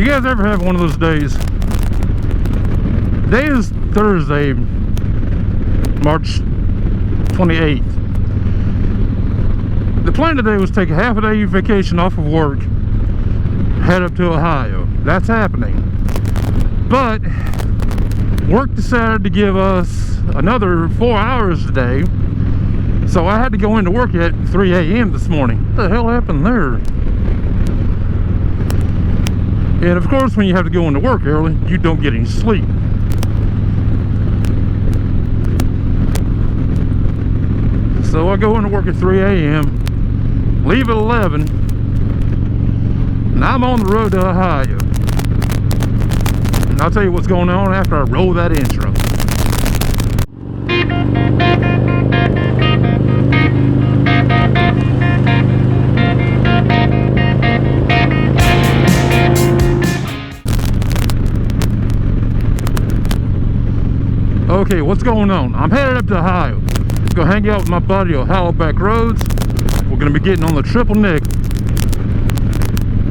You guys ever have one of those days? Today is Thursday, March 28th. The plan today was to take a half a day vacation off of work, head up to Ohio. That's happening. But work decided to give us another 4 hours today. So I had to go into work at 3 a.m. this morning. What the hell happened there? And of course, when you have to go into work early, you don't get any sleep. So I go into work at 3 a.m., leave at 11, and I'm on the road to Ohio. And I'll tell you what's going on after I roll that intro. Okay, what's going on? I'm headed up to Ohio. Go hang out with my buddy Ohio Backroads. We're going to be getting on the triple nickel,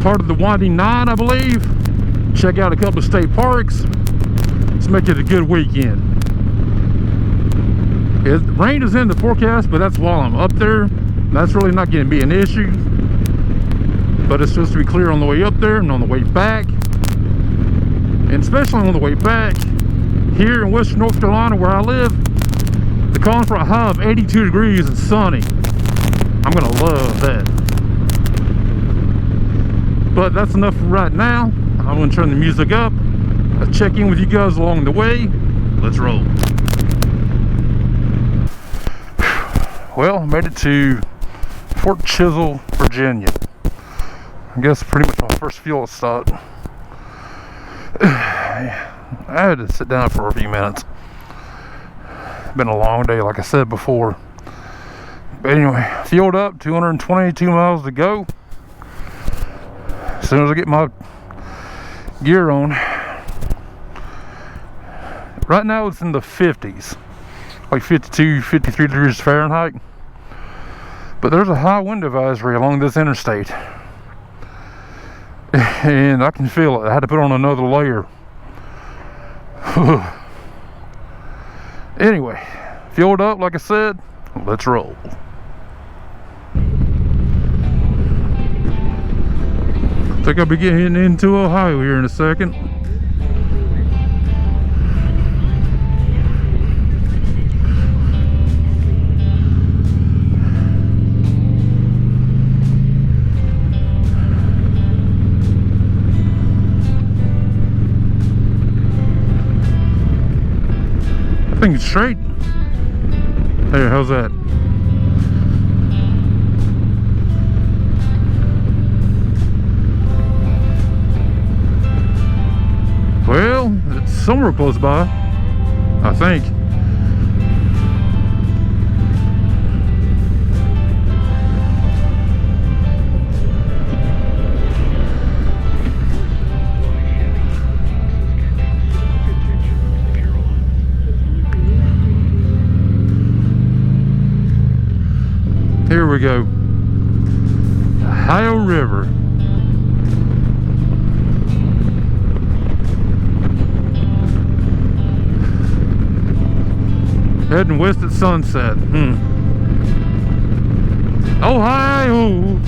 part of the Winding Nine, I believe. Check out a couple of state parks. Let's make it a good weekend. Rain is in the forecast, but that's while I'm up there. That's really not going to be an issue, but it's supposed to be clear on the way up there and on the way back. And especially on the way back, here in western North Carolina where I live, they're calling for a high of 82 degrees and sunny. I'm gonna love that. But that's enough for right now. I'm gonna turn the music up. I'll check in with you guys along the way. Let's roll. Well, I made it to Fort Chisel, Virginia. I guess pretty much my first fuel stop. I had to sit down for a few minutes. Been a long day, like I said before. But anyway, fueled up, 222 miles to go. As soon as I get my gear on. Right now it's in the 50s, like 52, 53 degrees Fahrenheit. But there's a high wind advisory along this interstate. And I can feel it. I had to put on another layer. Anyway, fueled up, like I said, let's roll. I think I'll be getting into Ohio here in a second. I think it's straight. There, how's that? Well, it's somewhere close by, I think. Here we go. Ohio River. Heading west at sunset. Ohio.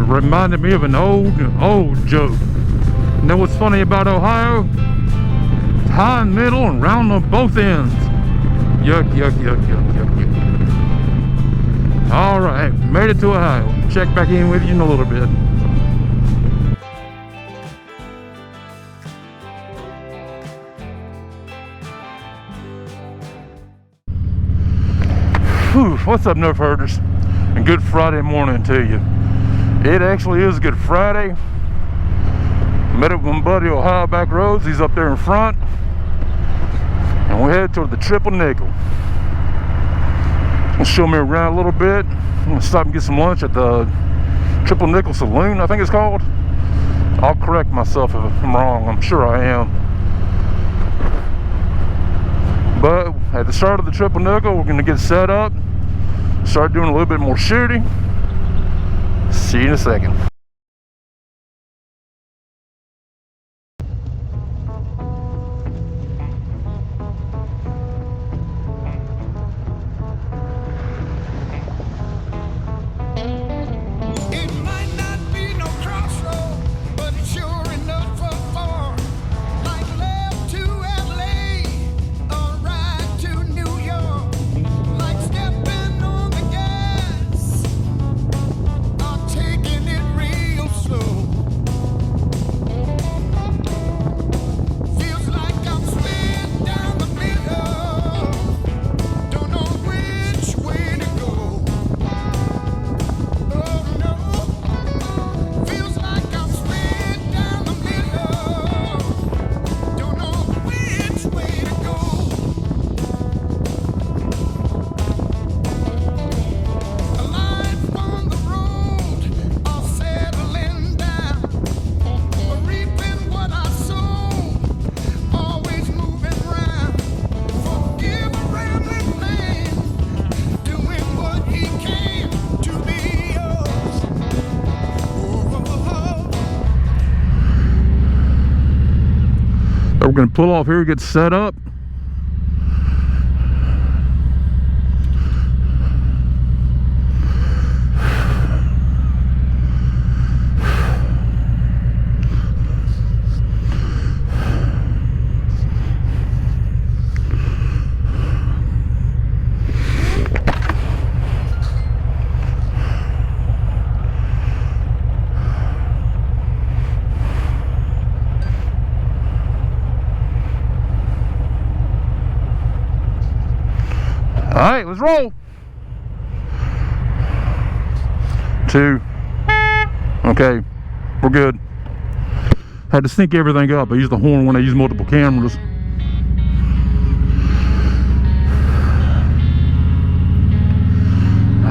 Reminded me of an old joke. You know what's funny about Ohio? It's high in the middle and round on both ends. Yuck, yuck, yuck, yuck, yuck, yuck. Alright, made it to Ohio. Check back in with you in a little bit. Whew, what's up, Nerf Herders? And good Friday morning to you. It actually is Good Friday. Met up with my buddy Ohio Backroads. He's up there in front. And we head toward the triple nickel. He'll show me around a little bit. I'm gonna stop and get some lunch at the Triple Nickel Saloon, I think it's called. I'll correct myself if I'm wrong. I'm sure I am. But at the start of the triple nickel, we're gonna get set up, start doing a little bit more shooting, See you in a second. We're going to pull off here, get set up. All right, let's roll. 2. Okay, we're good. Had to sync everything up. I used the horn when I use multiple cameras.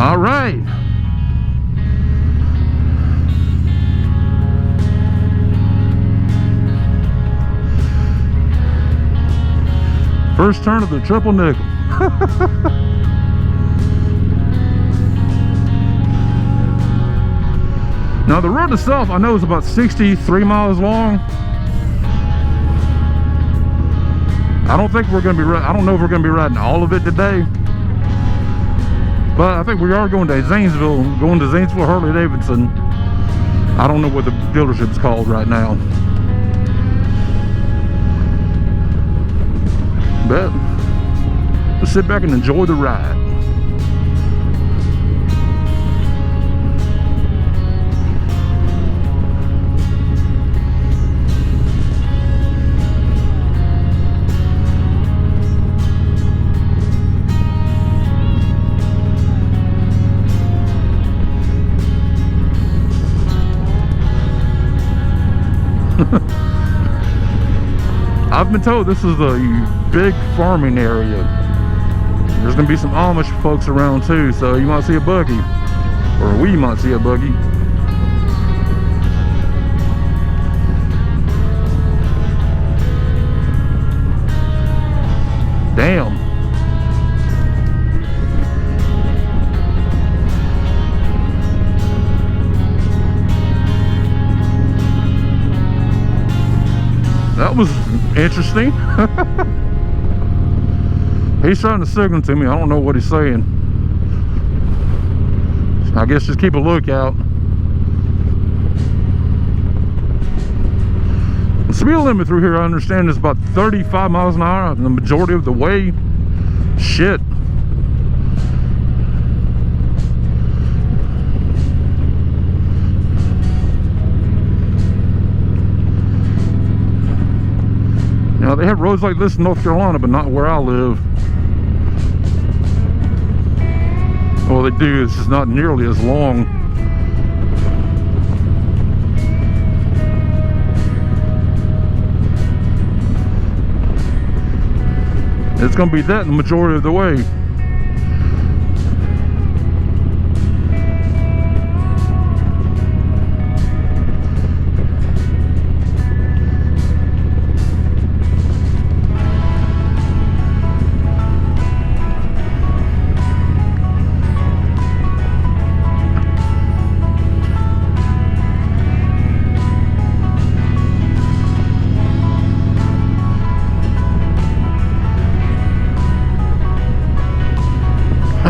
All right. First turn of the triple nickel. Now the road itself I know is about 63 miles long. I don't think we're going to be I don't know if we're going to be riding all of it today, but I think we are going to Zanesville, Harley Davidson. I don't know what the dealership's called right now, but let's sit back and enjoy the ride. I've been told this is a big farming area. There's gonna be some Amish folks around too, so you might see a buggy, or we might see a buggy. Damn. That was interesting. He's trying to signal to me. I don't know what he's saying. I guess just keep a lookout. The speed limit through here, I understand, is about 35 miles an hour the majority of the way. Shit. Now, they have roads like this in North Carolina, but not where I live. Well, they do, it's just not nearly as long. It's going to be that the majority of the way.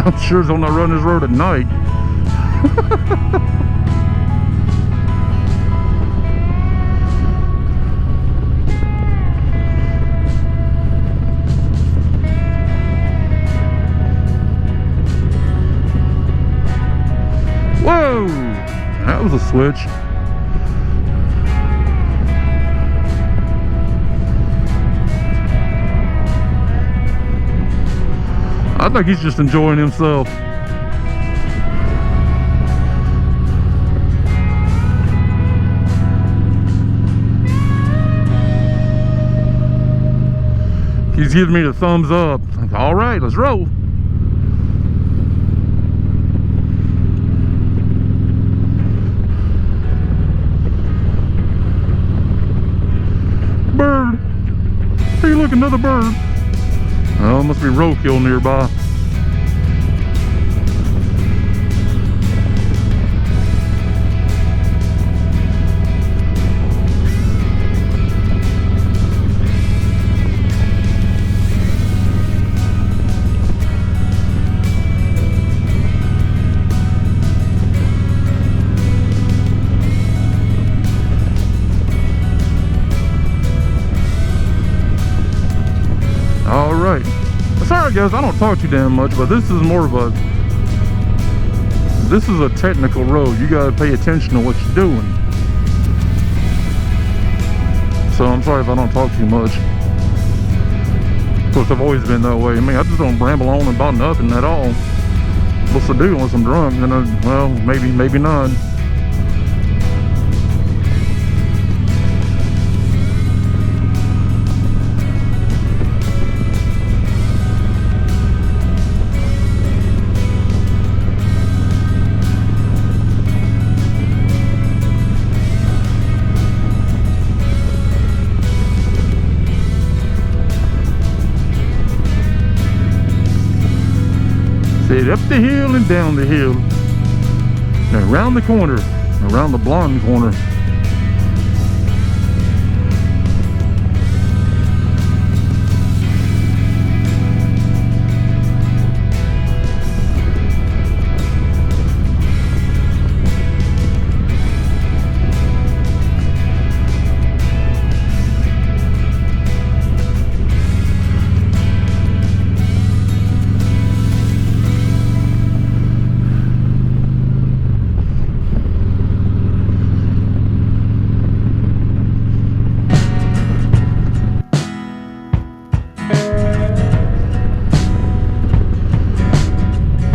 I'm sure they'll not run this road at night. Whoa! That was a switch. I think he's just enjoying himself. He's giving me the thumbs up. Like, all right, let's roll. Bird. Hey, look, another bird. Oh, must be roadkill nearby. All right. Sorry guys, I don't talk too damn much, but this is more of a, this is a technical road. You gotta pay attention to what you're doing. So I'm sorry if I don't talk too much. Of course, I've always been that way. I mean, I just don't ramble on about nothing at all. What's the deal unless I'm drunk? Then well, maybe not. Up the hill and down the hill, and around the corner, around the blonde corner.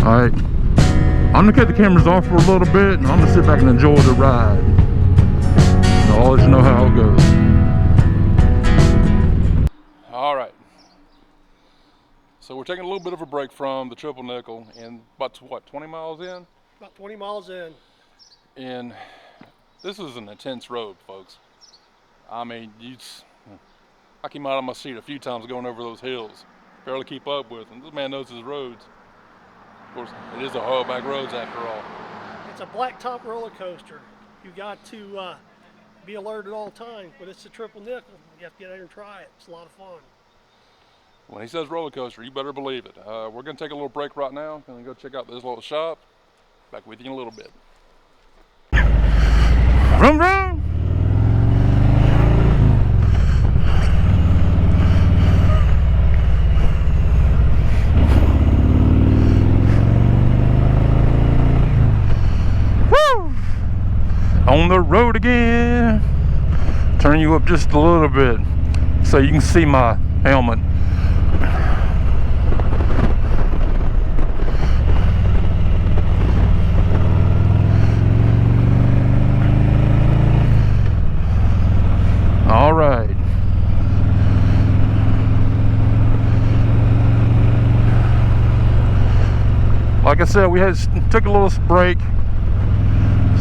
Alright, I'm gonna cut the cameras off for a little bit and I'm gonna sit back and enjoy the ride. And I'll let you know how it goes. Alright, so we're taking a little bit of a break from the triple nickel and about what, 20 miles in? About 20 miles in. And this is an intense road, folks. I mean, I came out of my seat a few times going over those hills. Barely keep up with them. This man knows his roads. Of course, it is Ohio Backroads after all. It's a blacktop roller coaster. You got to be alert at all times, but it's a triple nickel. You have to get out and try it. It's a lot of fun. When he says roller coaster, you better believe it. We're going to take a little break right now. Going to go check out this little shop. Back with you in a little bit. Vroom, vroom. On the road again. Turn you up just a little bit so you can see my helmet. All right. Like I said, we took a little break.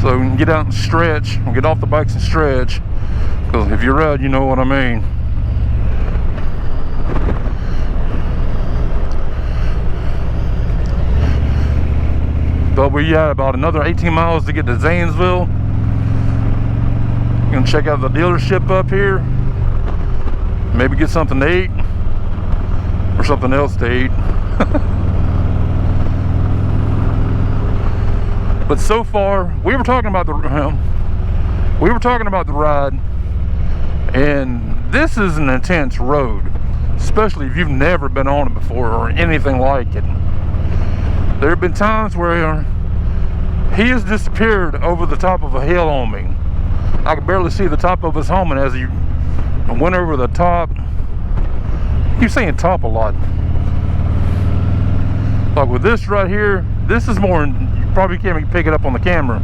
So we can get out and stretch, and get off the bikes and stretch, because if you're red, you know what I mean. But we got about another 18 miles to get to Zanesville. Gonna check out the dealership up here, maybe get something to eat, or something else to eat. But so far, we were talking about the ride, and this is an intense road, especially if you've never been on it before or anything like it. There have been times where he has disappeared over the top of a hill on me. I could barely see the top of his helmet as he went over the top. I keep saying top a lot. Like with this right here, this is more, you probably can't pick it up on the camera.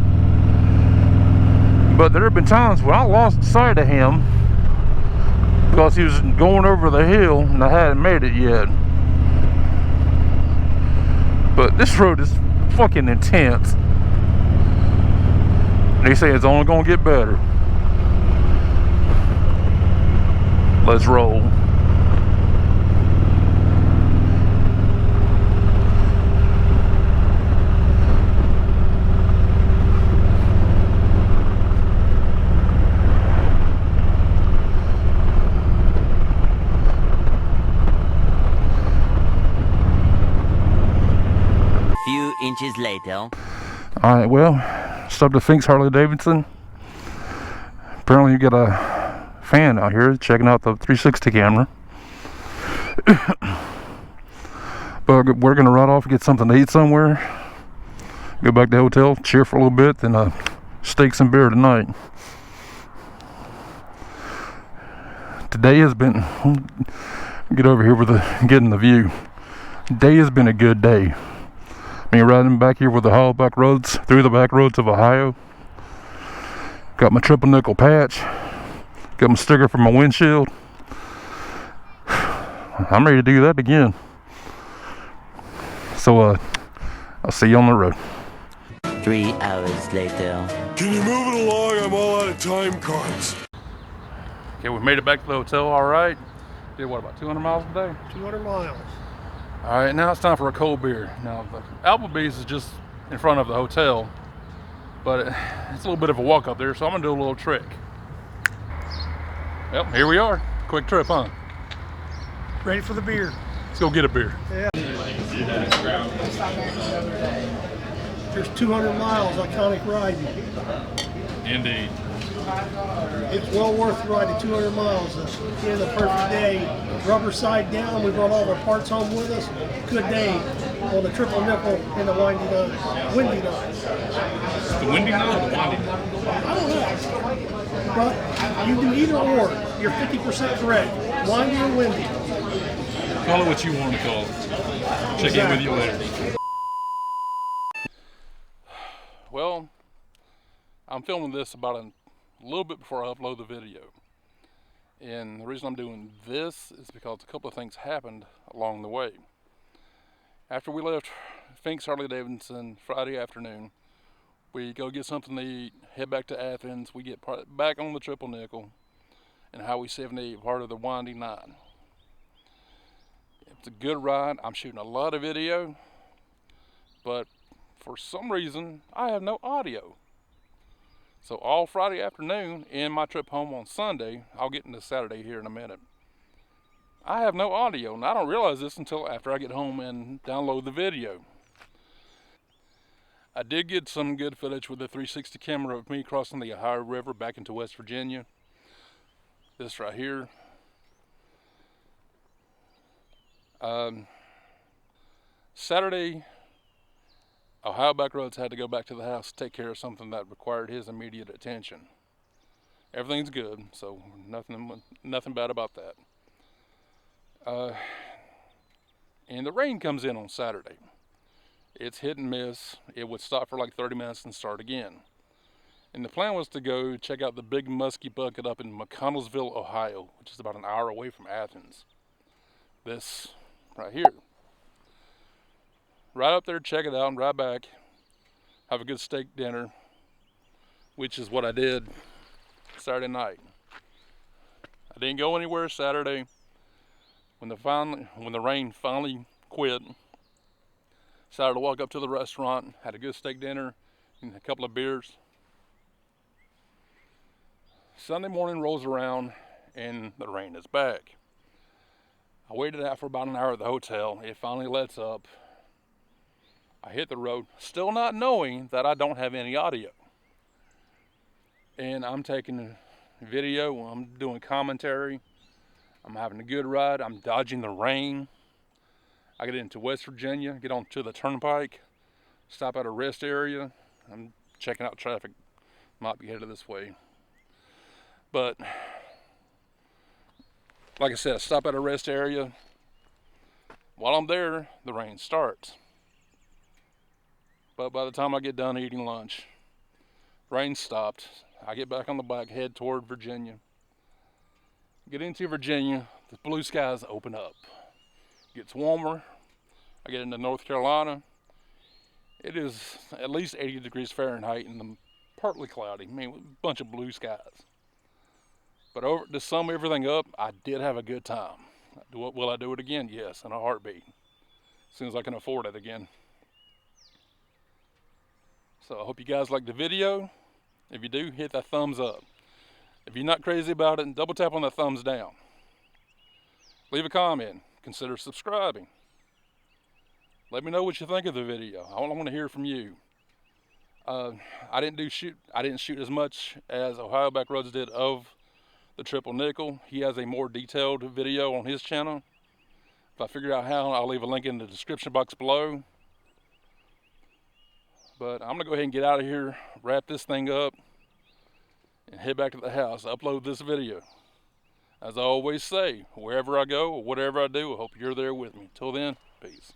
But there have been times when I lost sight of him because he was going over the hill and I hadn't made it yet. But this road is fucking intense. They say it's only gonna get better. Let's roll. Few inches later. All right, well, stopped at Fink's Harley Davidson. Apparently you got a fan out here checking out the 360 camera. But we're gonna ride off and get something to eat somewhere. Go back to the hotel, cheer for a little bit, then steaks and beer tonight. Today has been, get over here with getting the view. Today has been a good day. I mean, riding back here with the Ohio back roads, through the back roads of Ohio. Got my triple nickel patch. Got my sticker for my windshield. I'm ready to do that again. So, I'll see you on the road. 3 hours later. Can you move it along? I'm all out of time cards. Okay, we made it back to the hotel, all right. Did what, about 200 miles a day? 200 miles. All right, now it's time for a cold beer. Now, the Applebee's is just in front of the hotel, but it's a little bit of a walk up there, so I'm gonna do a little trick. Yep, here we are. Quick trip, huh? Ready for the beer. Let's go get a beer. Yeah. There's 200 miles, iconic riding. Indeed. It's well worth riding 200 miles. It's a perfect day. Rubber side down. We brought all our parts home with us. Good day on the triple nickel and the windy night. Windy night. The windy night or the windy night? I don't know. But you do either or. You're 50% correct. Windy or windy. Call it what you want to call it. Check in with you later. Well, I'm filming this about a little bit before I upload the video. And the reason I'm doing this is because a couple of things happened along the way. After we left Fink's Harley Davidson Friday afternoon, we go get something to eat, head back to Athens, we get back on the triple nickel, and Highway 78, part of the Windy Nine. It's a good ride. I'm shooting a lot of video, but for some reason, I have no audio. So all Friday afternoon and my trip home on Sunday, I'll get into Saturday here in a minute, I have no audio, and I don't realize this until after I get home and download the video. I did get some good footage with the 360 camera of me crossing the Ohio River back into West Virginia. This right here. Saturday, Ohio Backroads had to go back to the house to take care of something that required his immediate attention. Everything's good, so nothing bad about that. And the rain comes in on Saturday. It's hit and miss. It would stop for like 30 minutes and start again. And the plan was to go check out the Big Muskie Bucket up in McConnellsville, Ohio, which is about an hour away from Athens. This right here. Right up there, check it out, and right back, have a good steak dinner, which is what I did Saturday night. I didn't go anywhere Saturday. When the rain finally quit, decided to walk up to the restaurant, had a good steak dinner and a couple of beers. Sunday morning rolls around and the rain is back. I waited out for about an hour at the hotel. It finally lets up. I hit the road, still not knowing that I don't have any audio. And I'm taking a video, I'm doing commentary, I'm having a good ride, I'm dodging the rain. I get into West Virginia, get onto the turnpike, stop at a rest area, I'm checking out traffic, might be headed this way. But, like I said, I stop at a rest area. While I'm there, the rain starts. But by the time I get done eating lunch, rain stopped. I get back on the bike, head toward Virginia. Get into Virginia, the blue skies open up. Gets warmer. I get into North Carolina. It is at least 80 degrees Fahrenheit and partly cloudy. I mean, a bunch of blue skies. But to sum everything up, I did have a good time. Will I do it again? Yes, in a heartbeat. As soon as I can afford it again. So I hope you guys liked the video. If you do, hit that thumbs up. If you're not crazy about it, double tap on that thumbs down. Leave a comment. Consider subscribing. Let me know what you think of the video. I want to hear from you. I didn't shoot as much as Ohio Backroads did of the triple nickel. He has a more detailed video on his channel. If I figure out how, I'll leave a link in the description box below. But I'm gonna go ahead and get out of here, wrap this thing up, and head back to the house, upload this video. As I always say, wherever I go or whatever I do, I hope you're there with me. Till then, peace.